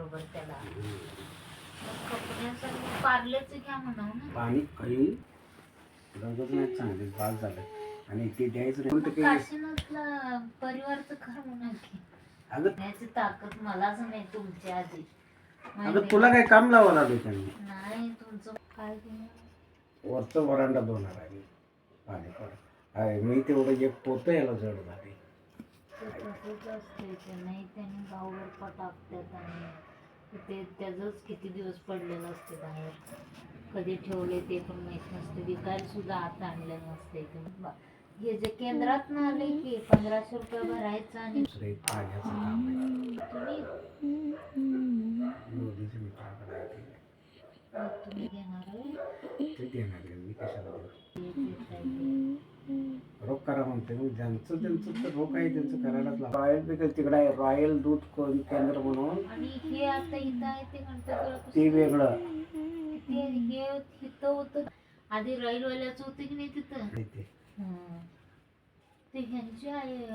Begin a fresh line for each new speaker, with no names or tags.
बरोबर त्याला. कपड्याचं पार्लेचं घ्या म्हणावं ना.
पाणी काही रंगत नाही चांगले बाद झालं आणि ते द्यायचं नाही.
मग काशीनाथला परिवारचं खरं म्हणा की.
अगं
याची ताकद मलाच नाही तुमच्या आधी.
अगं तुला काय काम लावा लागलो त्यांनी.
नाही तुमचं काय केलं?
वरचं वरांडा धुणार आहे मी. पाणी पड आहे मी तेवढं एक पोतं याला जड झाले.
ते तसंच असते ते नाही त्यांनी गाववर टाकतात आणि ते त्याचंच किती दिवस पडलेलं असते बाहेर. कधी ठेवले ते पण माहीत नसते. विकायला सुद्धा आत आणलेलं नसते ते. हे जे केंद्रात ना आले की 1500 रुपये भरायचं आणि
दुसरे पाण्याचं काम आहे.
तुम्ही
मोदीचे मित्राकडे आहे ते.
तुम्ही घेणार आहे
ते देणार आहे मी कशाला देऊ.
ते
रोख करा म्हणते मग ज्यांचं त्यांचं तर रोख आहे त्यांचं करायलाच लागतं. रॉयल पिकल तिकडे आहे रॉयल दूध केंद्र म्हणून
आणि हे आता इथं आहे ते गणपती
ते वेगळं
ते हे इथं होतं आधी रॉयलवाल्याचं होतं की नाही तिथं
आहे ते.
ते ह्यांचे आहे